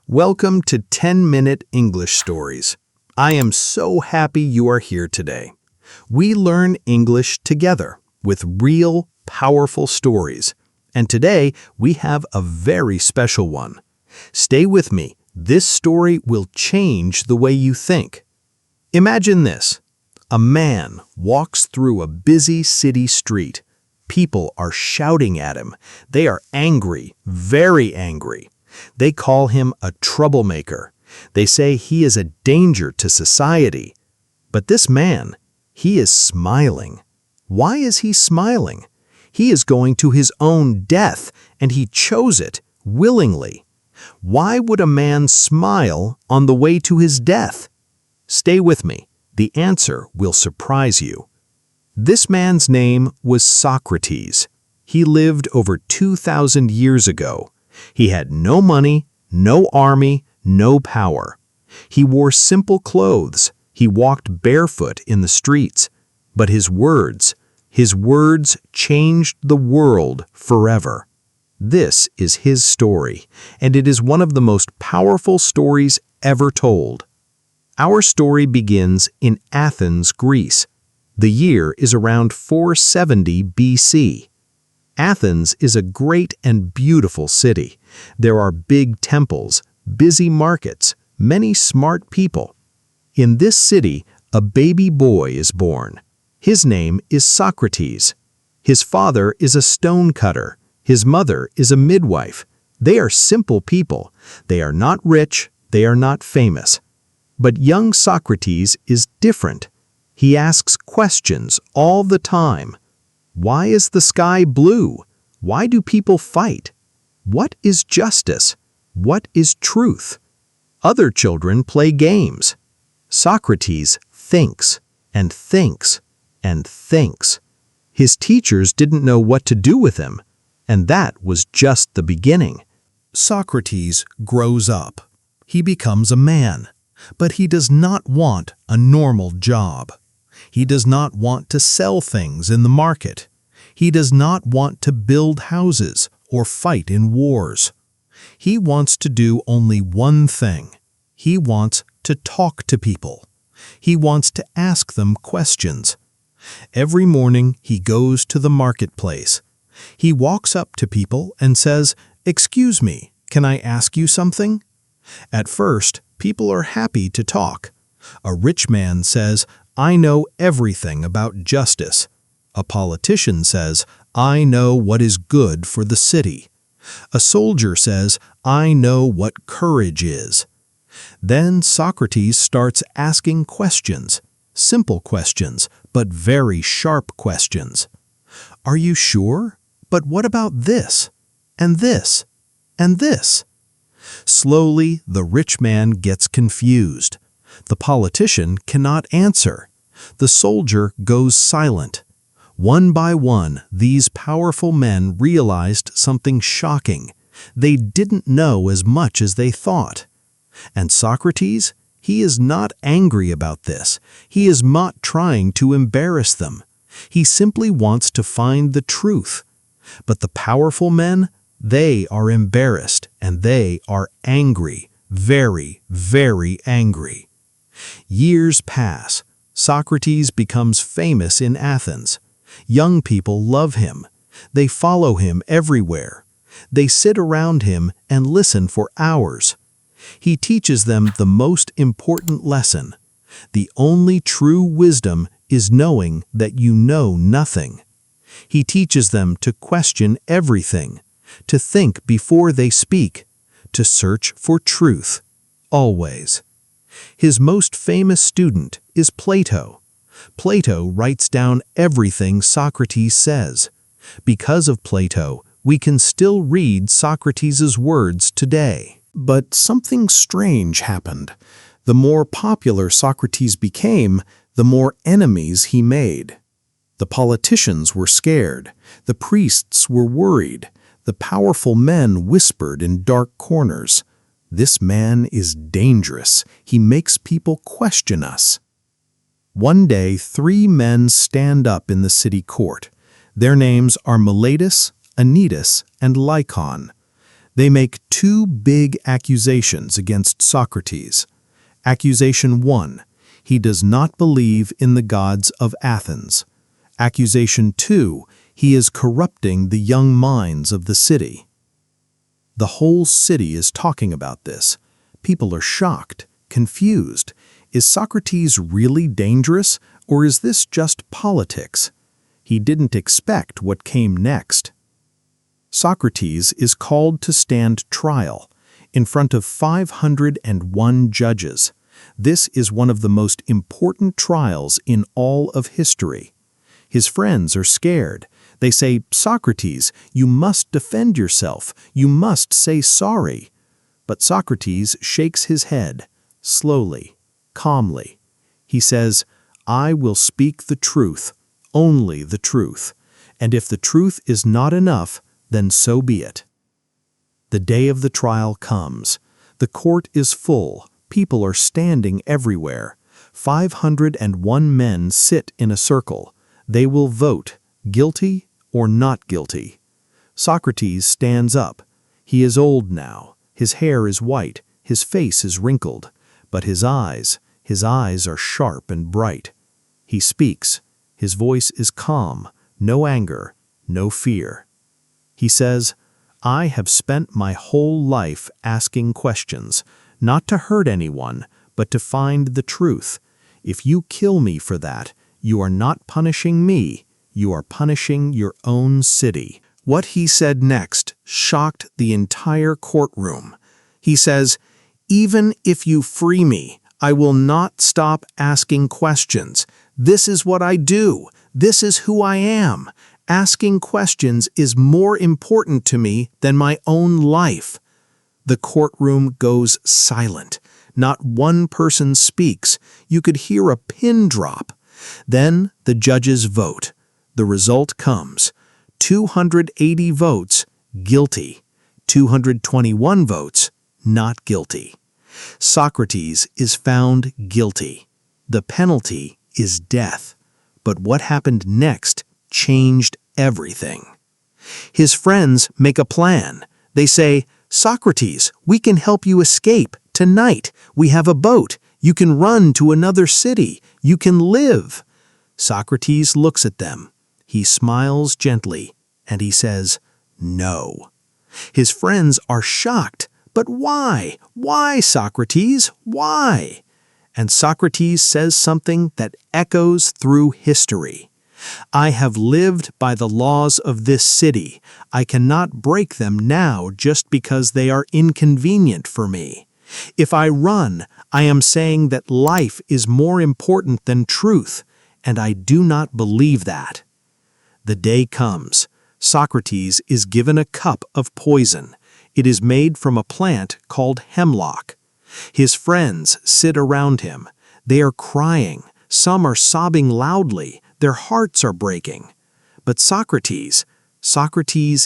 Welcome to 10-Minute English Stories. I am so happy you are here today. We learn English together with real, powerful stories. And today we have a very special one. Stay with me. This story will change the way you think. Imagine this. A man walks through a busy city street. People are shouting at him. They are angry, very angry. They call him a troublemaker. They say he is a danger to society. But this man, he is smiling. Why is he smiling? He is going to his own death, and he chose it willingly. Why would a man smile on the way to his death? Stay with me. The answer will surprise you. This man's name was Socrates. He lived over 2,000 years ago. He had no money, no army, no power. He wore simple clothes. He walked barefoot in the streets. But his words changed the world forever. This is his story, and it is one of the most powerful stories ever told. Our story begins in Athens, Greece. The year is around 470 BC. Athens is a great and beautiful city. There are big temples, busy markets, many smart people. In this city, a baby boy is born. His name is Socrates. His father is a stonecutter. His mother is a midwife. They are simple people. They are not rich. They are not famous. But young Socrates is different. He asks questions all the time. Why is the sky blue? Why do people fight? What is justice? What is truth? Other children play games. Socrates thinks and thinks and thinks. His teachers didn't know what to do with him, and that was just the beginning. Socrates grows up. He becomes a man, but he does not want a normal job. He does not want to sell things in the market. He does not want to build houses or fight in wars. He wants to do only one thing. He wants to talk to people. He wants to ask them questions. Every morning he goes to the marketplace. He walks up to people and says, "Excuse me, can I ask you something?" At first, people are happy to talk. A rich man says, "I know everything about justice." A politician says, "I know what is good for the city." A soldier says, "I know what courage is." Then Socrates starts asking questions, simple questions, but very sharp questions. "Are you sure? But what about this? And this? And this?" Slowly, the rich man gets confused. The politician cannot answer. The soldier goes silent. One by one, these powerful men realized something shocking. They didn't know as much as they thought. And Socrates, he is not angry about this. He is not trying to embarrass them. He simply wants to find the truth. But the powerful men, they are embarrassed and they are angry, very, very angry. Years pass. Socrates becomes famous in Athens. Young people love him. They follow him everywhere. They sit around him and listen for hours. He teaches them the most important lesson. The only true wisdom is knowing that you know nothing. He teaches them to question everything, to think before they speak, to search for truth, always. His most famous student is Plato. Plato writes down everything Socrates says. Because of Plato, we can still read Socrates' words today. But something strange happened. The more popular Socrates became, the more enemies he made. The politicians were scared. The priests were worried. The powerful men whispered in dark corners. "This man is dangerous. He makes people question us." One day, 3 men stand up in the city court. Their names are Miletus, Anytus, and Lycon. They make two big accusations against Socrates. Accusation 1, he does not believe in the gods of Athens. Accusation 2, he is corrupting the young minds of the city. The whole city is talking about this. People are shocked, confused. Is Socrates really dangerous, or is this just politics? He didn't expect what came next. Socrates is called to stand trial in front of 501 judges. This is one of the most important trials in all of history. His friends are scared. They say, "Socrates, you must defend yourself. You must say sorry." But Socrates shakes his head, slowly, calmly. He says, "I will speak the truth, only the truth. And if the truth is not enough, then so be it." The day of the trial comes. The court is full. People are standing everywhere. 501 men sit in a circle. They will vote, guilty or not guilty. Socrates stands up. He is old now. His hair is white. His face is wrinkled. But his eyes are sharp and bright. He speaks. His voice is calm. No anger, no fear. He says, "I have spent my whole life asking questions, not to hurt anyone, but to find the truth. If you kill me for that, you are not punishing me, you are punishing your own city." What he said next shocked the entire courtroom. He says, "Even if you free me, I will not stop asking questions. This is what I do. This is who I am. Asking questions is more important to me than my own life." The courtroom goes silent. Not one person speaks. You could hear a pin drop. Then the judges vote. The result comes. 280 votes, guilty. 221 votes, not guilty. Socrates is found guilty. The penalty is death. But what happened next changed everything. His friends make a plan. They say, "Socrates, we can help you escape. Tonight, we have a boat. You can run to another city. You can live." Socrates looks at them. He smiles gently, and he says, "No." His friends are shocked. "But why? Why, Socrates? Why?" And Socrates says something that echoes through history. "I have lived by the laws of this city. I cannot break them now just because they are inconvenient for me. If I run, I am saying that life is more important than truth, and I do not believe that." The day comes. Socrates is given a cup of poison. It is made from a plant called hemlock. His friends sit around him. They are crying. Some are sobbing loudly. Their hearts are breaking. But Socrates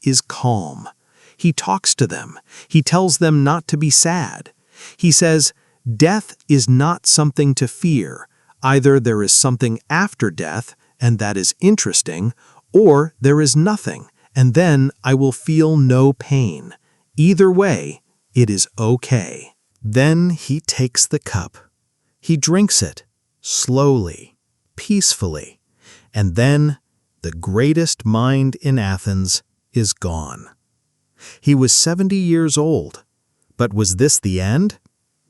is calm. He talks to them. He tells them not to be sad. He says, "Death is not something to fear. Either there is something after death, and that is interesting, or there is nothing, and then I will feel no pain. Either way, it is okay." Then he takes the cup. He drinks it, slowly, peacefully, and then the greatest mind in Athens is gone. He was 70 years old. But was this the end?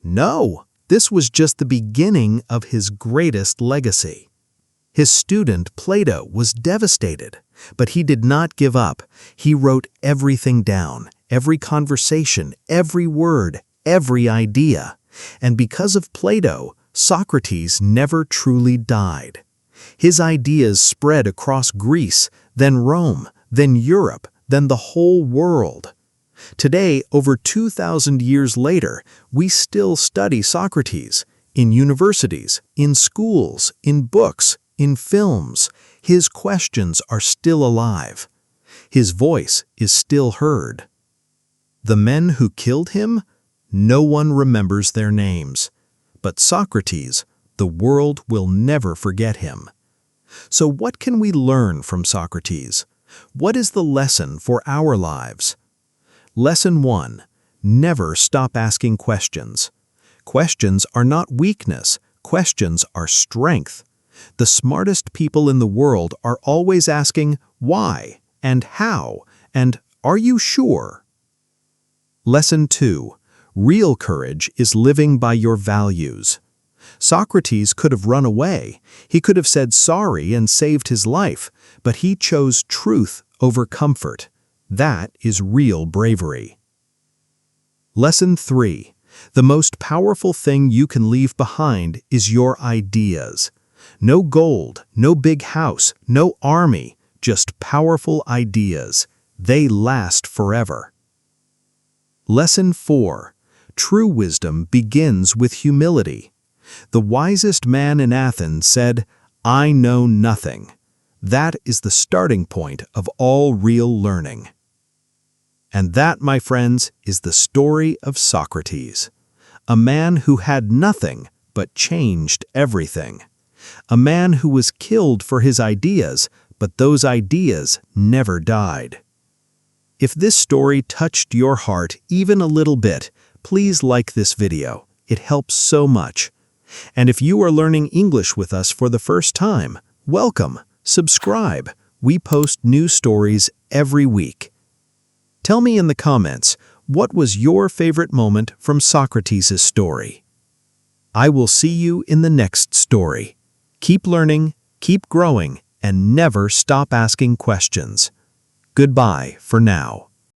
No, this was just the beginning of his greatest legacy. His student, Plato, was devastated, but he did not give up. He wrote everything down, every conversation, every word, every idea. And because of Plato, Socrates never truly died. His ideas spread across Greece, then Rome, then Europe, then the whole world. Today, over 2,000 years later, we still study Socrates in universities, in schools, in books, in films. His questions are still alive. His voice is still heard. The men who killed him, no one remembers their names. But Socrates, the world will never forget him. So what can we learn from Socrates? What is the lesson for our lives? Lesson 1. Never stop asking questions. Questions are not weakness. Questions are strength. The smartest people in the world are always asking why and how and are you sure? Lesson 2. Real courage is living by your values. Socrates could have run away. He could have said sorry and saved his life, but he chose truth over comfort. That is real bravery. Lesson 3. The most powerful thing you can leave behind is your ideas. No gold, no big house, no army, just powerful ideas. They last forever. Lesson 4. True wisdom begins with humility. The wisest man in Athens said, "I know nothing." That is the starting point of all real learning. And that, my friends, is the story of Socrates. A man who had nothing but changed everything. A man who was killed for his ideas, but those ideas never died. If this story touched your heart even a little bit, please like this video. It helps so much. And if you are learning English with us for the first time, welcome, subscribe. We post new stories every week. Tell me in the comments, what was your favorite moment from Socrates' story? I will see you in the next story. Keep learning, keep growing, and never stop asking questions. Goodbye for now.